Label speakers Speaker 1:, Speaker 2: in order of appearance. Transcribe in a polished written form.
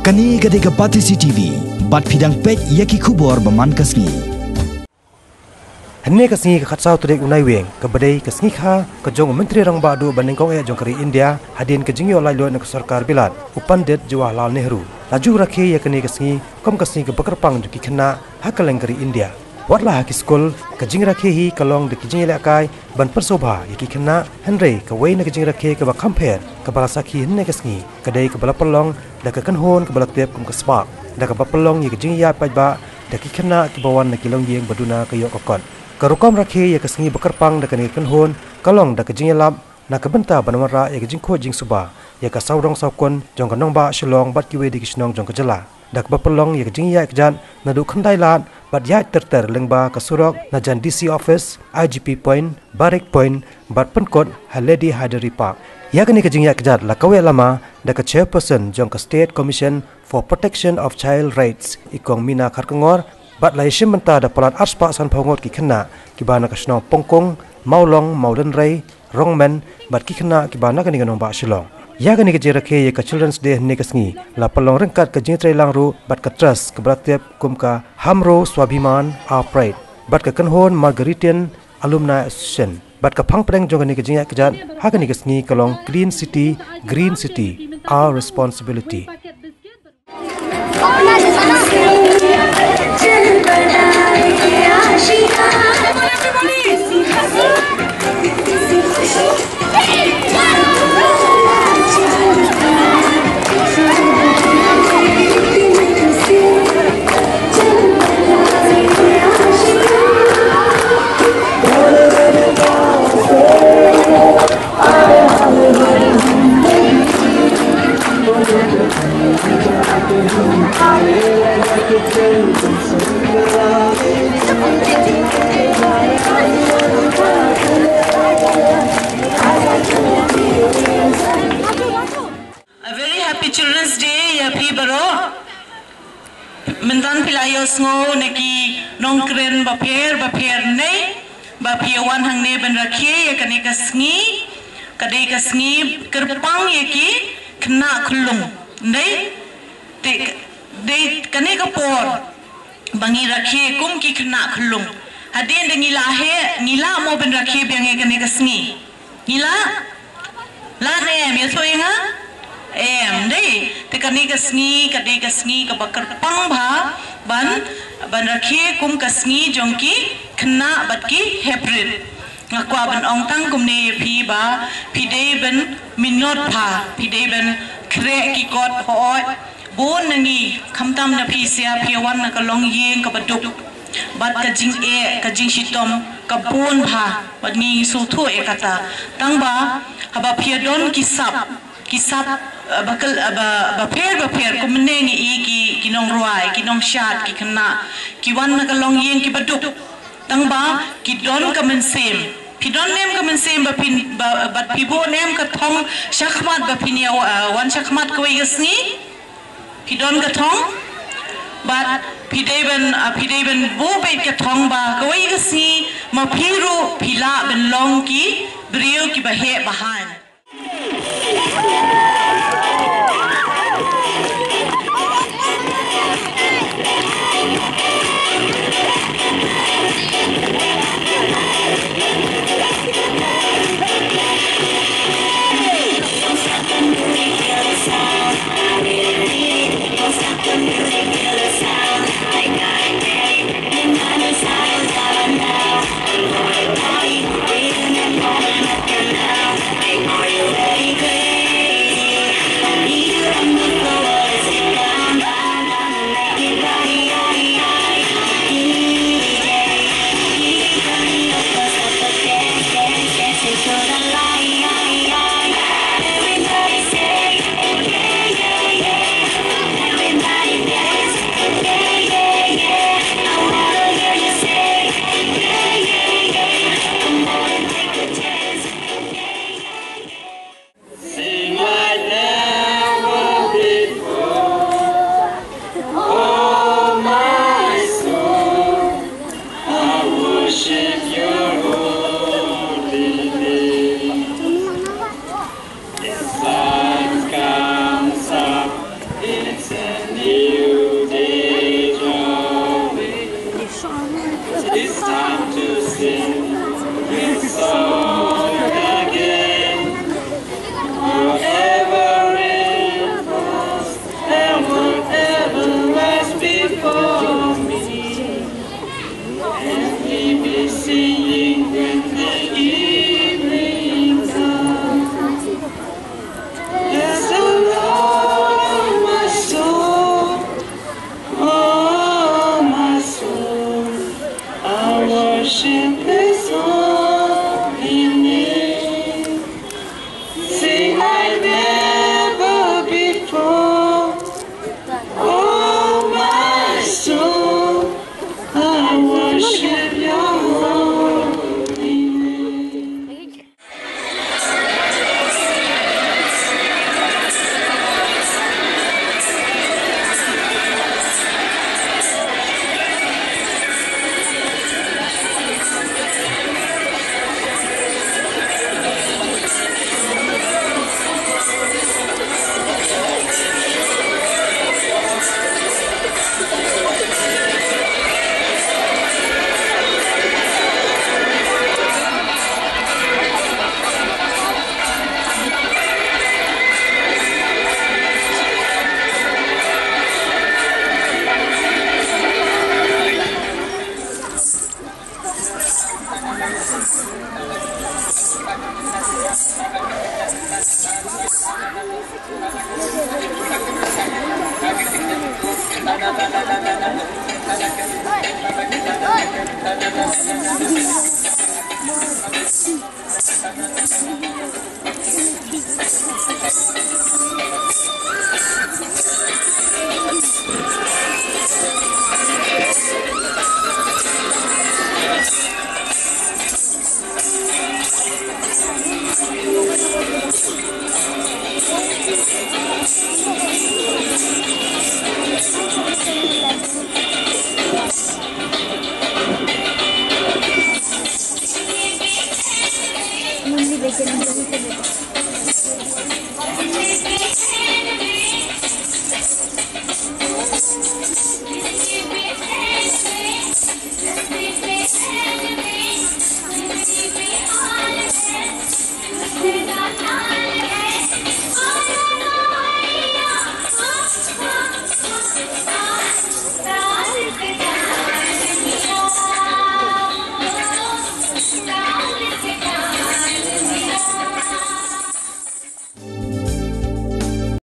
Speaker 1: Kani gade ka Pati CCTV, bat pidang pek yaki kubor baman kasni.
Speaker 2: Henne kasni ka khatsau tudek unai weng ka badai kasni kha ka jong menteri rang badu banding kong jong kari India hadin ka jingyo lai lo na sarkar bilat Upandit Jawaharlal Nehru. Laju rakhe ya kani kasni kom kasni ka bakarpang juki khna hakaleng kari India. Watlah ki skul ka jing rakhe hi kalong de ki jing lakai ban persobha yaki khna henre ka wei na ka jing rakhe ka ba compare ka bala sakhi henne kasni ka dai ka bala pelong da ka kanhon ka bala tep kum ka spark da ka ba pelong yaki jing ya pajba da ki khna ki bawan na kilong yeng baduna ka yok kon. Karukom rakhe ya kasngi bakarpang da kani kanhon kalong da ka jing lap na ka benta banwara ya ka jing kho jing suba ya ka saurong saukon jong ka nong ba shilong bat ki we di kisnong jong ka jala da ka bapalong ya ka jing ya ka jan na du khandai lat bat ya ter lengba ka surok na jan DC office IGP point Barik point bat penkot Haledi Hadari Park ya kani ka jing ya ka jat la kawe lama da ka chairperson jong ka State Commission for Protection of Child Rights ikong Mina Kharkangor bat lai shimenta da palat arspa san phongot ki khna ki bana ka snong pongkong maulong mauden rai rongmen bat ki khna ki bana ka ni ganong ba shilong ya ga ni ka jerakhe ye ka children's day ne kasngi la palong rengkat ka jingtrai langru bat ka trust ka bratep kum ka hamro swabhiman our pride bat ka kanhon Margaritian alumni association bat ka phangpreng jong ni ka jingya ka jat ha ga ni kasngi kalong green city our responsibility.
Speaker 3: Children's Day ya pi baro mendan pilayo sngo neki nongkren baper nei bapi wan hang ne ben rakhe ya kane kasngi kadai kasngi kerpang ya ki kena khulung nei de kane kapor bangi rakhe kum ki kena khulung hadin de ngila mo ben rakhe biang ya kane kasngi ngila la ne me soinga dei te kani kasngi ka bakar pang bha ban rakhe kum kasngi jongki khna batki hebrin ngakwa ban ong tang kum ne phi ba phi dei ban minot pha phi dei ban kre ki kot hoi bon nangi khamtam na phi sia phi wan na ka long yeng ka baduk bat ka jing shitom ka bon bha bat ni so thu e kata tang ba haba phi don kisap bakal baper kumenengi ki nong ruai ki nong shat ki kena ki wan na kalong yeng ki baduk tang ba ki don ka mensem pidon nem ka mensem bat pibo nem ka thong shakmat ba pinia wan shakmat ko yasni pidon ka thong bat pideben bo bet ka thong ba ko yasni ma phiru phila ben long ki brio ki ba he bahan.
Speaker 4: I